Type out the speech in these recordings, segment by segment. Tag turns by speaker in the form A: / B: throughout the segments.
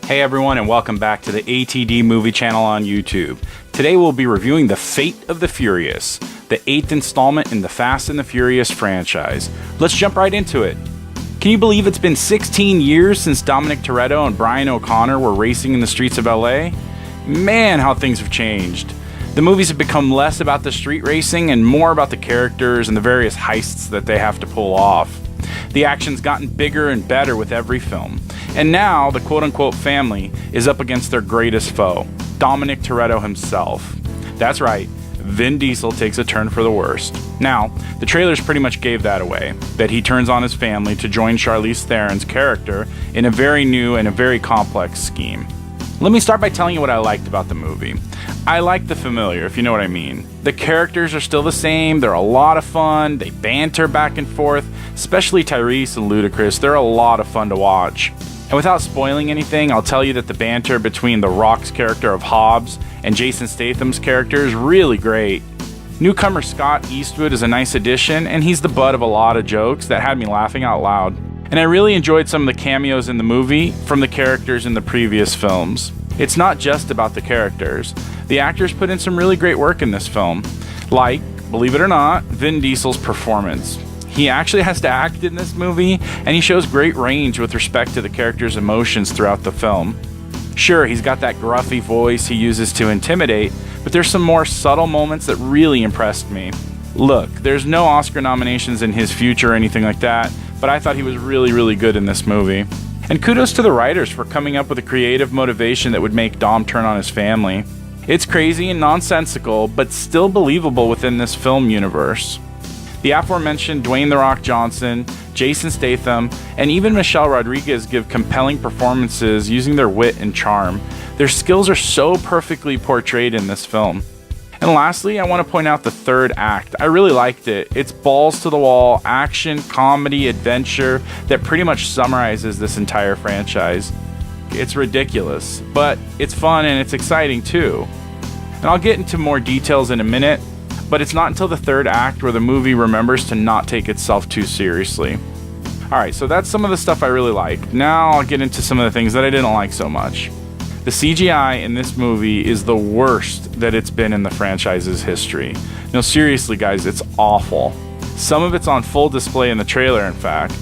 A: Hey everyone, and welcome back to the ATD Movie Channel on YouTube. Today we'll be reviewing The Fate of the Furious, the 8th installment in the Fast and the Furious franchise. Let's jump right into it. Can you believe it's been 16 years since Dominic Toretto and Brian O'Connor were racing in the streets of LA? Man, how things have changed. The movies have become less about the street racing and more about the characters and the various heists that they have to pull off. The action's gotten bigger and better with every film. And now, the quote-unquote family is up against their greatest foe, Dominic Toretto himself. That's right, Vin Diesel takes a turn for the worst. Now, the trailers pretty much gave that away, that he turns on his family to join Charlize Theron's character in a very new and a very complex scheme. Let me start by telling you what I liked about the movie. I like the familiar, if you know what I mean. The characters are still the same, they're a lot of fun, they banter back and forth, especially Tyrese and Ludacris, they're a lot of fun to watch. And without spoiling anything, I'll tell you that the banter between The Rock's character of Hobbs and Jason Statham's character is really great. Newcomer Scott Eastwood is a nice addition, and he's the butt of a lot of jokes that had me laughing out loud. And I really enjoyed some of the cameos in the movie from the characters in the previous films. It's not just about the characters. The actors put in some really great work in this film. Like, believe it or not, Vin Diesel's performance. He actually has to act in this movie, and he shows great range with respect to the character's emotions throughout the film. Sure, he's got that gruffy voice he uses to intimidate, but there's some more subtle moments that really impressed me. Look, there's no Oscar nominations in his future or anything like that, but I thought he was really good in this movie. And kudos to the writers for coming up with a creative motivation that would make Dom turn on his family. It's crazy and nonsensical, but still believable within this film universe. The aforementioned Dwayne "The Rock" Johnson, Jason Statham, and even Michelle Rodriguez give compelling performances using their wit and charm. Their skills are so perfectly portrayed in this film. And lastly, I want to point out the third act. I really liked it. It's balls to the wall, action, comedy, adventure that pretty much summarizes this entire franchise. It's ridiculous, but it's fun and it's exciting too. And I'll get into more details in a minute, but it's not until the third act where the movie remembers to not take itself too seriously. Alright, so that's some of the stuff I really liked. Now I'll get into some of the things that I didn't like so much. The CGI in this movie is the worst that it's been in the franchise's history. No, seriously guys, it's awful. Some of it's on full display in the trailer, in fact.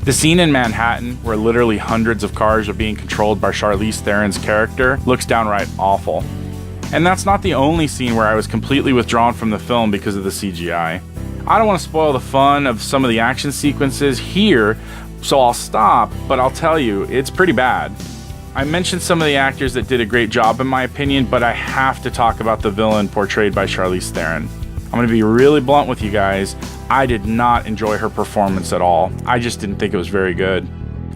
A: The scene in Manhattan, where literally hundreds of cars are being controlled by Charlize Theron's character, looks downright awful. And that's not the only scene where I was completely withdrawn from the film because of the CGI. I don't want to spoil the fun of some of the action sequences here, so I'll stop, but I'll tell you, it's pretty bad. I mentioned some of the actors that did a great job in my opinion, but I have to talk about the villain portrayed by Charlize Theron. I'm going to be really blunt with you guys. I did not enjoy her performance at all. I just didn't think it was very good.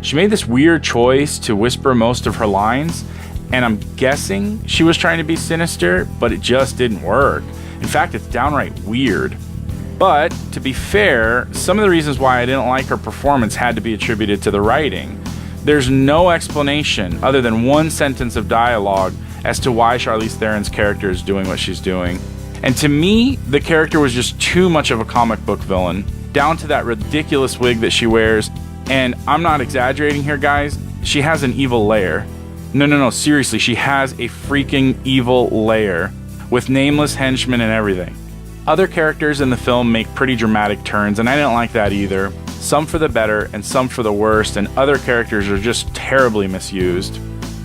A: She made this weird choice to whisper most of her lines, and I'm guessing she was trying to be sinister, but it just didn't work. In fact, it's downright weird. But, to be fair, some of the reasons why I didn't like her performance had to be attributed to the writing. There's no explanation other than one sentence of dialogue as to why Charlize Theron's character is doing what she's doing. And to me, the character was just too much of a comic book villain, down to that ridiculous wig that she wears. And I'm not exaggerating here, guys, she has an evil lair. No, seriously, she has a freaking evil lair, with nameless henchmen and everything. Other characters in the film make pretty dramatic turns, and I didn't like that either. Some for the better, and some for the worst, and other characters are just terribly misused.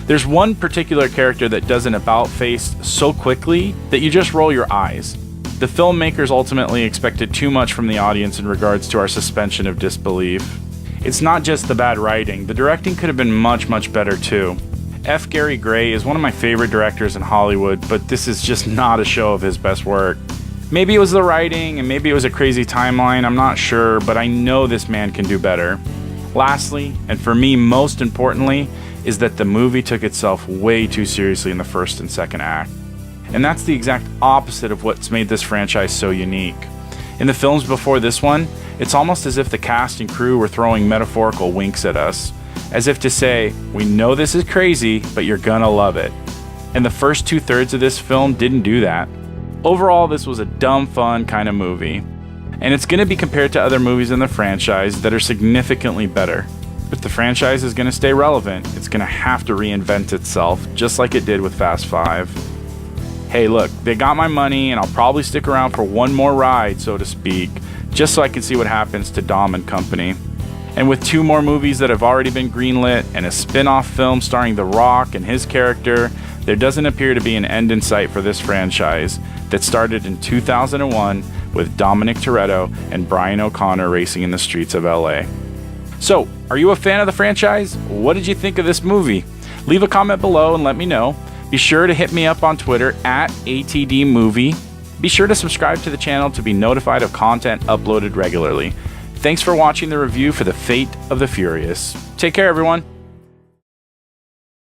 A: There's one particular character that does an about-face so quickly that you just roll your eyes. The filmmakers ultimately expected too much from the audience in regards to our suspension of disbelief. It's not just the bad writing, the directing could have been much better too. F. Gary Gray is one of my favorite directors in Hollywood, but this is just not a show of his best work. Maybe it was the writing, and maybe it was a crazy timeline, I'm not sure, but I know this man can do better. Lastly, and for me most importantly, is that the movie took itself way too seriously in the first and second act. And that's the exact opposite of what's made this franchise so unique. In the films before this one, it's almost as if the cast and crew were throwing metaphorical winks at us. As if to say, we know this is crazy, but you're gonna love it. And the first 2/3 of this film didn't do that. Overall, this was a dumb fun kind of movie. And it's gonna be compared to other movies in the franchise that are significantly better. If the franchise is going to stay relevant, it's going to have to reinvent itself, just like it did with Fast 5. Hey, look, they got my money, and I'll probably stick around for one more ride, so to speak, just so I can see what happens to Dom and company. And with 2 more movies that have already been greenlit, and a spin-off film starring The Rock and his character, there doesn't appear to be an end in sight for this franchise that started in 2001 with Dominic Toretto and Brian O'Connor racing in the streets of LA. So, are you a fan of the franchise? What did you think of this movie? Leave a comment below and let me know. Be sure to hit me up on Twitter at ATDmovie. Be sure to subscribe to the channel to be notified of content uploaded regularly. Thanks for watching the review for The Fate of the Furious. Take care, everyone.